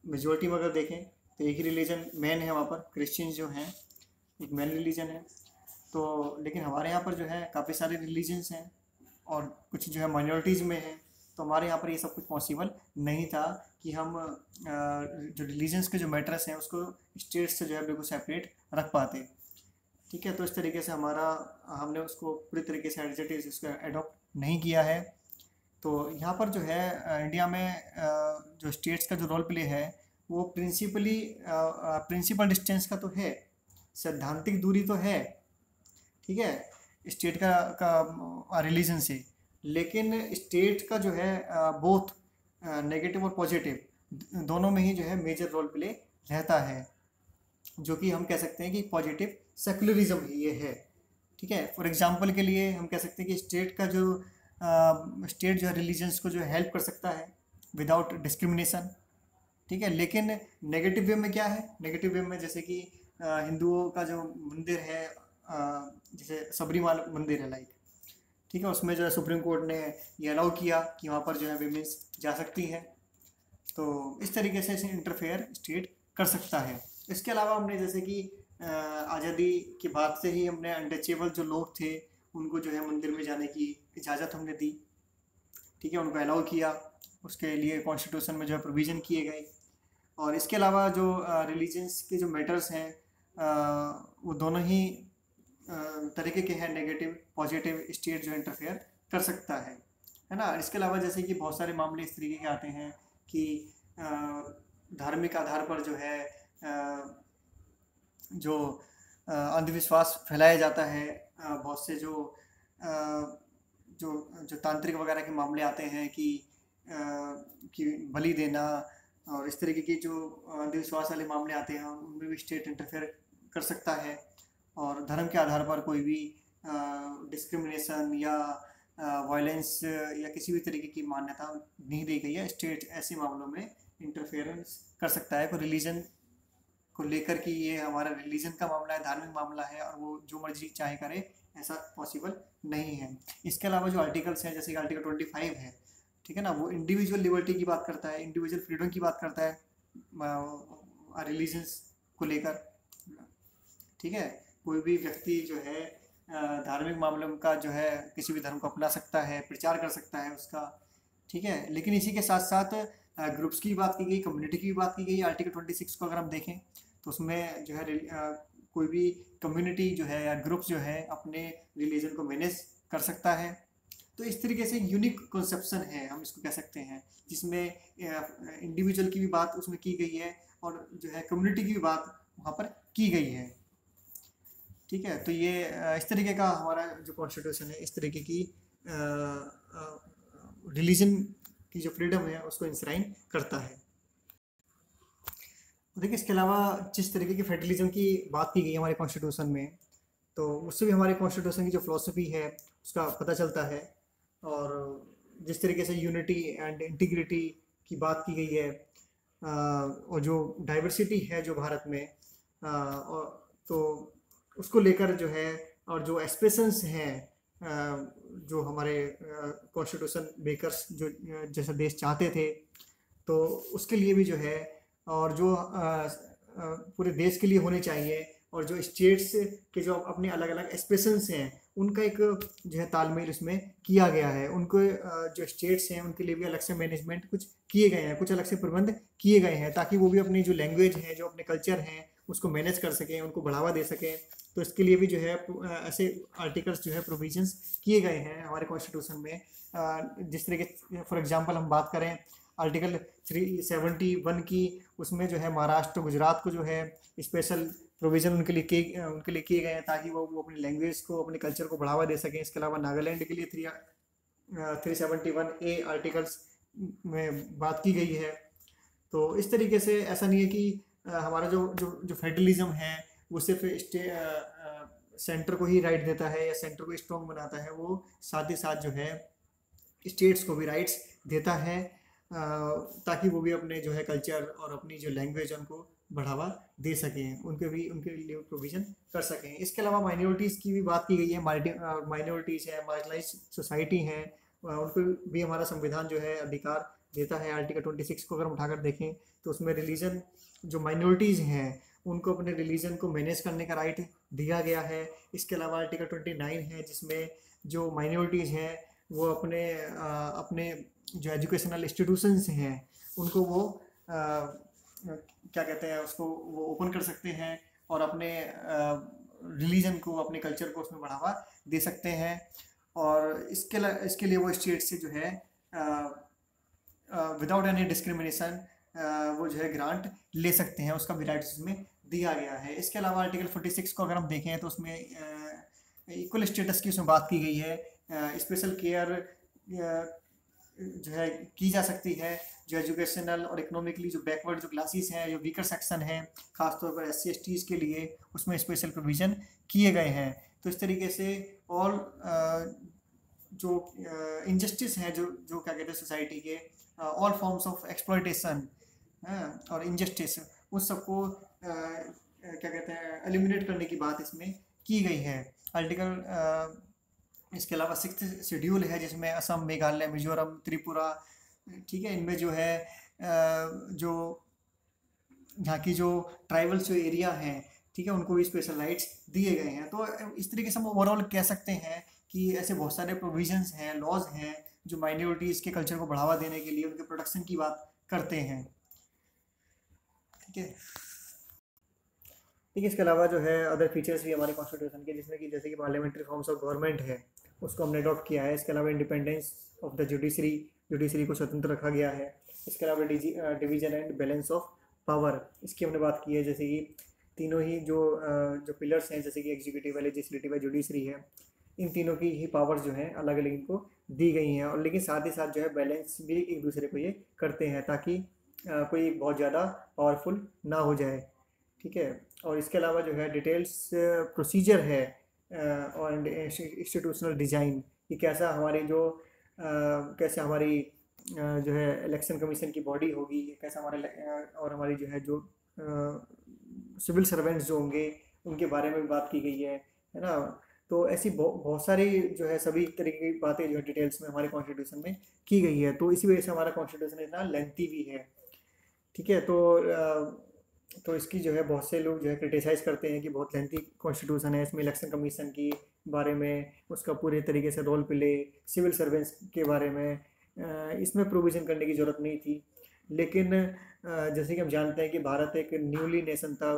मेजोरिटी में अगर देखें तो एक ही रिलीजन मेन है, वहाँ पर क्रिश्चियन जो हैं एक मेन रिलीजन है। तो लेकिन हमारे यहाँ पर जो है काफ़ी सारे रिलीजन्स हैं और कुछ जो है माइनॉरिटीज़ में हैं। तो हमारे यहाँ पर ये सब कुछ पॉसिबल नहीं था कि हम जो रिलीजन्स के जो मैटर्स हैं उसको स्टेट से जो है बिल्कुल सेपरेट रख पाते। ठीक है, तो इस तरीके से हमने उसको पूरी तरीके से एज इट इज़ इसको एडॉप्ट नहीं किया है। तो यहाँ पर जो है इंडिया में जो स्टेट्स का जो रोल प्ले है वो प्रिंसिपल डिस्टेंस का तो है, सैद्धांतिक दूरी तो है। ठीक है, स्टेट का रिलीजन से, लेकिन स्टेट का जो है बोथ नेगेटिव और पॉजिटिव दोनों में ही जो है मेजर रोल प्ले रहता है, जो कि हम कह सकते हैं कि पॉजिटिव सेकुलरिज्म ही ये है। ठीक है, फॉर एग्जांपल के लिए हम कह सकते हैं कि स्टेट जो है रिलीजन्स को जो हेल्प कर सकता है विदाउट डिस्क्रिमिनेशन। ठीक है, लेकिन नेगेटिव वे में क्या है, नेगेटिव वे में जैसे कि हिंदुओं का जो मंदिर है, जैसे सबरीमाला मंदिर है लाइक, ठीक है, उसमें जो है सुप्रीम कोर्ट ने ये अलाउ किया कि वहाँ पर जो है विमेंस जा सकती हैं। तो इस तरीके से इसे इंटरफेयर स्टेट कर सकता है। इसके अलावा हमने जैसे कि आज़ादी के बाद से ही हमने अनटचेबल जो लोग थे उनको जो है मंदिर में जाने की इजाज़त हमने दी, ठीक है, उनको अलाउ किया, उसके लिए कॉन्स्टिट्यूशन में जो है प्रोविज़न किए गए। और इसके अलावा जो रिलीजन्स के जो मैटर्स हैं वो दोनों ही तरीके के हैं, नेगेटिव पॉजिटिव स्टेट जो इंटरफेयर कर सकता है ना। इसके अलावा जैसे कि बहुत सारे मामले इस तरीके के आते हैं कि धार्मिक आधार पर जो है जो अंधविश्वास फैलाया जाता है, बहुत से जो जो जो तांत्रिक वगैरह के मामले आते हैं कि बलि देना और इस तरीके की जो अंधविश्वास वाले मामले आते हैं उनमें भी स्टेट इंटरफेयर कर सकता है। और धर्म के आधार पर कोई भी डिस्क्रिमिनेशन या वायलेंस या किसी भी तरीके की मान्यता नहीं दी गई है, स्टेट ऐसे मामलों में इंटरफेरेंस कर सकता है। कोई रिलीजन को लेकर कि ये हमारा रिलीजन का मामला है, धार्मिक मामला है और वो जो मर्जी चाहे करे, ऐसा पॉसिबल नहीं है। इसके अलावा जो आर्टिकल्स हैं जैसे कि आर्टिकल 25 है, ठीक है ना, वो इंडिविजुअल लिबर्टी की बात करता है, इंडिविजुअल फ्रीडम की बात करता है रिलीजन्स को लेकर, ठीक है। कोई भी व्यक्ति जो है धार्मिक मामलों का जो है किसी भी धर्म को अपना सकता है, प्रचार कर सकता है उसका, ठीक है। लेकिन इसी के साथ साथ ग्रुप्स की बात की गई, कम्युनिटी की भी बात की गई। आर्टिकल 26 को अगर हम देखें तो उसमें जो है कोई भी कम्युनिटी जो है या ग्रुप्स जो है अपने रिलीजन को मैनेज कर सकता है। तो इस तरीके से यूनिक कॉन्सेप्शन है, हम इसको कह सकते हैं, जिसमें इंडिविजुअल की भी बात उसमें की गई है और जो है कम्युनिटी की भी बात वहाँ पर की गई है, ठीक है। तो ये इस तरीके का हमारा जो कॉन्स्टिट्यूशन है इस तरीके की रिलीजन की जो फ्रीडम है उसको इंश्राइन करता है। देखिए इसके अलावा जिस तरीके की फेडरलिज्म की बात की गई है हमारे कॉन्स्टिट्यूशन में, तो उससे भी हमारे कॉन्स्टिट्यूशन की जो फिलॉसफी है उसका पता चलता है। और जिस तरीके से यूनिटी एंड इंटीग्रिटी की बात की गई है और जो डाइवर्सिटी है जो भारत में, और तो उसको लेकर जो है और जो एक्सप्रेशंस हैं जो हमारे कॉन्स्टिट्यूशन मेकर्स जो जैसा देश चाहते थे, तो उसके लिए भी जो है और जो पूरे देश के लिए होने चाहिए, और जो स्टेट्स के जो अपने अलग अलग एक्सप्रेशंस हैं उनका एक जो है तालमेल इसमें किया गया है। उनको जो स्टेट्स हैं उनके लिए भी अलग से मैनेजमेंट कुछ किए गए हैं, कुछ अलग से प्रबंध किए गए हैं, ताकि वो भी अपनी जो लैंग्वेज है, जो अपने कल्चर हैं उसको मैनेज कर सकें, उनको बढ़ावा दे सकें। तो इसके लिए भी जो है ऐसे आर्टिकल्स जो है प्रोविजंस किए गए हैं हमारे कॉन्स्टिट्यूशन में। जिस तरीके फॉर एग्जांपल हम बात करें आर्टिकल 371 की, उसमें जो है महाराष्ट्र गुजरात को जो है स्पेशल प्रोविज़न उनके लिए किए गए हैं, ताकि वो अपनी लैंग्वेज को, अपने कल्चर को बढ़ावा दे सकें। इसके अलावा नागालैंड के लिए 371A आर्टिकल्स में बात की गई है। तो इस तरीके से ऐसा नहीं है कि हमारा जो जो जो फेडरलिज्म है वो सिर्फ सेंटर को ही राइट देता है या सेंटर को स्ट्रॉन्ग बनाता है, वो साथ ही साथ जो है स्टेट्स को भी राइट्स देता है, ताकि वो भी अपने जो है कल्चर और अपनी जो लैंग्वेज उनको बढ़ावा दे सकें, उनके लिए प्रोविज़न कर सकें। इसके अलावा माइनॉरिटीज़ की भी बात की गई है। माइनॉरिटीज़ है, मार्जिनलाइज सोसाइटी हैं, उनको भी हमारा संविधान जो है अधिकार देता है। आर्टिकल 26 को अगर हम उठाकर देखें तो उसमें रिलीजन जो माइनॉरिटीज़ हैं उनको अपने रिलीजन को मैनेज करने का राइट दिया गया है। इसके अलावा आर्टिकल 29 है जिसमें जो माइनॉरिटीज़ हैं वो अपने जो एजुकेशनल इंस्टीट्यूशंस हैं उनको वो क्या कहते हैं उसको वो ओपन कर सकते हैं और अपने रिलीजन को, अपने कल्चर को उसमें बढ़ावा दे सकते हैं। और इसके लिए वो स्टेट से जो है विदाउट एनी डिस्क्रिमिनेशन वो जो है ग्रांट ले सकते हैं, उसका भी राइट उसमें दिया गया है। इसके अलावा आर्टिकल 46 को अगर हम देखें तो उसमें इक्वल स्टेटस की उसमें बात की गई है। स्पेशल केयर जो है की जा सकती है जो एजुकेशनल और इकोनॉमिकली जो बैकवर्ड जो क्लासेस हैं, जो वीकर सेक्शन हैं, खासतौर पर SC/STs के लिए उसमें स्पेशल प्रोविज़न किए गए हैं। तो इस तरीके से ऑल जो इनजस्टिस है जो जो क्या कहते हैं सोसाइटी के ऑल फॉर्म्स ऑफ एक्सप्लॉयटेशन और इनजस्टिस, उस सबको क्या कहते हैं एलिमिनेट करने की बात इसमें की गई है। आर्टिकल इसके अलावा 6th शेड्यूल है जिसमें असम, मेघालय, मिजोरम, त्रिपुरा, ठीक है, इनमें जो है जो यहाँ की जो ट्राइबल्स जो एरिया हैं, ठीक है, उनको भी स्पेशल राइट्स दिए गए हैं। तो इस तरीके से हम ओवरऑल कह सकते हैं कि ऐसे बहुत सारे प्रोविजंस हैं, लॉज हैं, जो माइनॉरिटीज़ के कल्चर को बढ़ावा देने के लिए उनके प्रोटेक्शन की बात करते हैं। ठीक है, ठीक है, इसके अलावा जो है अदर फीचर्स भी हमारे कॉन्स्टिट्यूशन के, जिसमें कि जैसे कि पार्लियामेंट्री फॉर्म्स ऑफ गवर्नमेंट है, उसको हमने अडॉप्ट किया है। इसके अलावा इंडिपेंडेंस ऑफ द जुडिशरी को स्वतंत्र रखा गया है। इसके अलावा division and balance of power, इसकी हमने बात की है। जैसे कि तीनों ही जो पिलर्स हैं, जैसे कि एग्जीक्यूटिव है, लेजिस्लेटिव है, जुडिशरी है, इन तीनों की ही पावर्स जो हैं अलग अलग इनको दी गई हैं। और लेकिन साथ ही साथ जो है बैलेंस भी एक दूसरे को ये करते हैं, ताकि कोई बहुत ज़्यादा पावरफुल ना हो जाए। ठीक है, और इसके अलावा जो है डिटेल्स प्रोसीजर है और इंस्टीट्यूशनल डिज़ाइन, कि कैसा हमारी जो कैसे हमारी जो है इलेक्शन कमीशन की बॉडी होगी, कैसा हमारे और हमारी जो है जो सिविल सर्वेंट्स जो होंगे उनके बारे में भी बात की गई है ना। तो ऐसी बहुत सारी जो है सभी तरीके की बातें जो है डिटेल्स में हमारे कॉन्स्टिट्यूशन में की गई है। तो इसी वजह से हमारा कॉन्स्टिट्यूशन इतना लेंथी भी है। ठीक है, तो इसकी जो है बहुत से लोग जो है क्रिटिसाइज़ करते हैं कि बहुत लेंथी कॉन्स्टिट्यूशन है, इसमें इलेक्शन कमीशन की बारे में, उसका पूरे तरीके से रोल प्ले, सिविल सर्वेंट्स के बारे में इसमें प्रोविज़न करने की ज़रूरत नहीं थी। लेकिन जैसे कि हम जानते हैं कि भारत एक न्यूली नेशन था,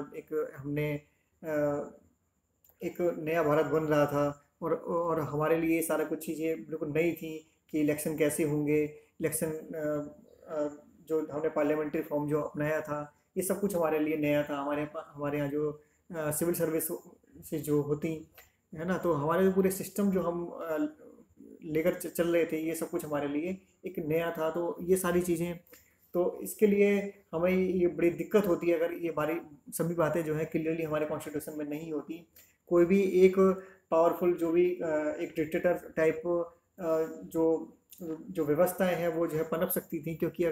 एक नया भारत बन रहा था, और हमारे लिए ये सारा कुछ चीज़ें बिल्कुल नई थी कि इलेक्शन कैसे होंगे, इलेक्शन जो हमने पार्लियामेंट्री फॉर्म जो अपनाया था, ये सब कुछ हमारे लिए नया था। हमारे यहाँ जो सिविल सर्विस से जो होती है ना, तो हमारे पूरे सिस्टम जो हम लेकर चल रहे थे, ये सब कुछ हमारे लिए एक नया था। तो ये सारी चीज़ें, तो इसके लिए हमें ये बड़ी दिक्कत होती है अगर ये हमारी सभी बातें जो है क्लियरली हमारे कॉन्स्टिट्यूशन में नहीं होती। कोई भी एक पावरफुल जो भी एक डिक्टेटर टाइप जो जो व्यवस्थाएं हैं वो जो है पनप सकती थी, क्योंकि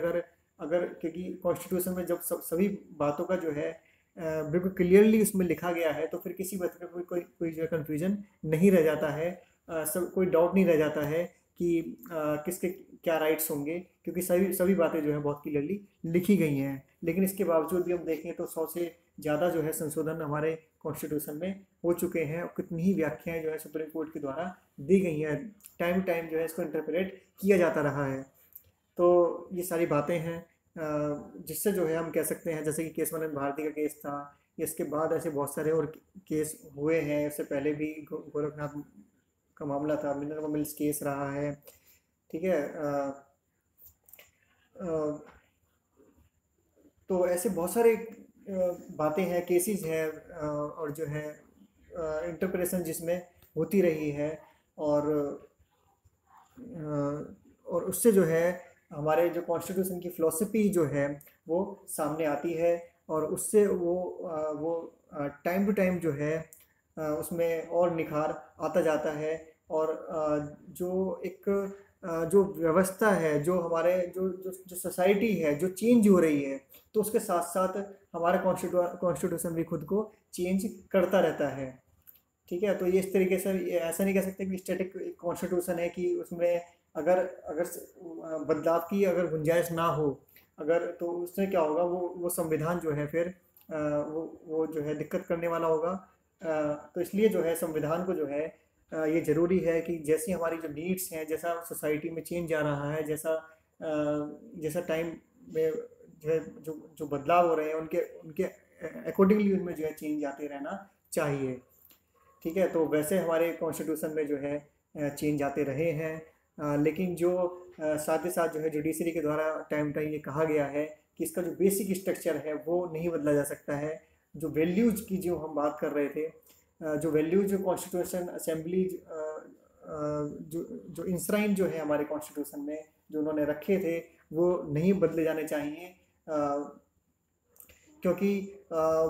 क्योंकि कॉन्स्टिट्यूशन में जब सभी बातों का जो है बिल्कुल क्लियरली उसमें लिखा गया है, तो फिर किसी बात का कोई जो है कन्फ्यूजन नहीं रह जाता है, सब कोई डाउट नहीं रह जाता है कि किसके क्या राइट्स होंगे, क्योंकि सभी सभी बातें जो है बहुत क्लियरली लिखी गई हैं। लेकिन इसके बावजूद भी हम देखें तो 100 से ज़्यादा जो है संशोधन हमारे कॉन्स्टिट्यूशन में हो चुके हैं, और कितनी ही व्याख्याएं जो है सुप्रीम कोर्ट के द्वारा दी गई हैं। टाइम टू टाइम जो है इसको इंटरप्रेट किया जाता रहा है। तो ये सारी बातें हैं जिससे जो है हम कह सकते हैं, जैसे कि केशवानंद भारती का केस था, इसके बाद ऐसे बहुत सारे और केस हुए हैं। इससे पहले भी गोरखनाथ का मामला था, मिनरवा मिल्स केस रहा है। ठीक है, तो ऐसे बहुत सारे बातें हैं, केसेस हैं, और जो है इंटरप्रेशन जिसमें होती रही है, और उससे जो है हमारे जो कॉन्स्टिट्यूशन की फ़िलॉसफी जो है वो सामने आती है, और उससे वो टाइम टू टाइम जो है उसमें और निखार आता जाता है। और जो एक जो व्यवस्था है, जो हमारे जो सोसाइटी है जो चेंज हो रही है, तो उसके साथ साथ हमारा कॉन्स्टिट्यूशन भी खुद को चेंज करता रहता है। ठीक है, तो ये इस तरीके से ऐसा नहीं कह सकते कि स्टैटिक कॉन्स्टिट्यूशन है कि उसमें अगर अगर बदलाव की अगर गुंजाइश ना हो, अगर तो उससे क्या होगा, वो संविधान जो है फिर वो जो है दिक्कत करने वाला होगा। तो इसलिए जो है संविधान को जो है ये ज़रूरी है कि जैसी हमारी जो नीड्स हैं, जैसा सोसाइटी में चेंज आ रहा है, जैसा टाइम में जो है जो बदलाव हो रहे हैं, उनके उनके अकॉर्डिंगली उनमें जो है चेंज आते रहना चाहिए। ठीक है, तो वैसे हमारे कॉन्स्टिट्यूशन में जो है चेंज आते रहे हैं, लेकिन जो साथ ही साथ जो है जुडिशरी के द्वारा टाइम टाइम ये कहा गया है कि इसका जो बेसिक स्ट्रक्चर है वो नहीं बदला जा सकता है। जो वैल्यूज़ की जो हम बात कर रहे थे, जो वैल्यूज कॉन्स्टिट्यूशन असेंबली जो जो इंश्राइन जो है हमारे कॉन्स्टिट्यूशन में जो उन्होंने रखे थे, वो नहीं बदले जाने चाहिए, क्योंकि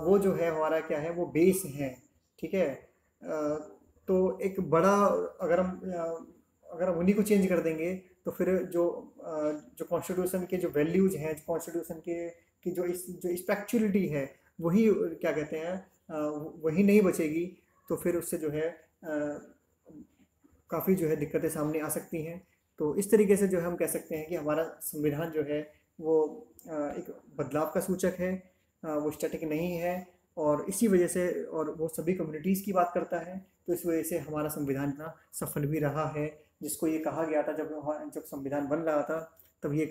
वो जो है हमारा क्या है, वो बेस है। ठीक है, तो एक बड़ा अगर हम उन्हीं को चेंज कर देंगे, तो फिर जो कॉन्स्टिट्यूशन के जो वैल्यूज हैं, कॉन्स्टिट्यूशन के की जो स्पेक्चुअलिटी है, वही क्या कहते हैं, वही नहीं बचेगी। तो फिर उससे जो है काफ़ी जो है दिक्कतें सामने आ सकती हैं। तो इस तरीके से जो है हम कह सकते हैं कि हमारा संविधान जो है वो एक बदलाव का सूचक है, वो स्टैटिक नहीं है, और इसी वजह से, और वो सभी कम्युनिटीज़ की बात करता है। तो इस वजह से हमारा संविधान इतना सफल भी रहा है, जिसको ये कहा गया था जब संविधान बन रहा था, तभी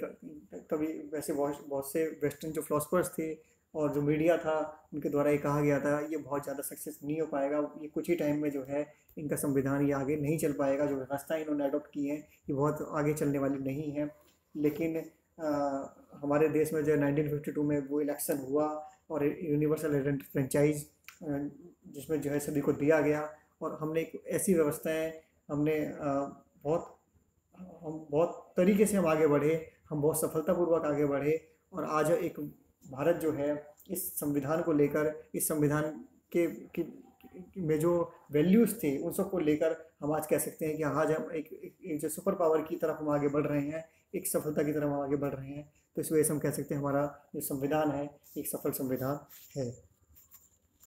वैसे बहुत बहुत से वेस्टर्न जो फिलोसफर्स थे और जो मीडिया था, उनके द्वारा ये कहा गया था ये बहुत ज़्यादा सक्सेस नहीं हो पाएगा, ये कुछ ही टाइम में जो है इनका संविधान ये आगे नहीं चल पाएगा, जो व्यवस्था इन्होंने अडॉप्ट की है ये बहुत आगे चलने वाली नहीं है। लेकिन हमारे देश में जो 1952 में वो इलेक्शन हुआ और यूनिवर्सल फ्रेंचाइज जिसमें जो है सभी को दिया गया, और हमने एक ऐसी व्यवस्थाएं हमने हम बहुत तरीके से हम आगे बढ़े, हम बहुत सफलतापूर्वक आगे बढ़े, और आज एक भारत जो है इस संविधान को लेकर, इस संविधान में जो वैल्यूज़ थे उन सब को लेकर हम आज कह सकते हैं कि आज हम एक जो सुपर पावर की तरफ हम आगे बढ़ रहे हैं, एक सफलता की तरफ हम आगे बढ़ रहे हैं। तो इस वजह से हम कह सकते हैं हमारा जो संविधान है एक सफल संविधान है।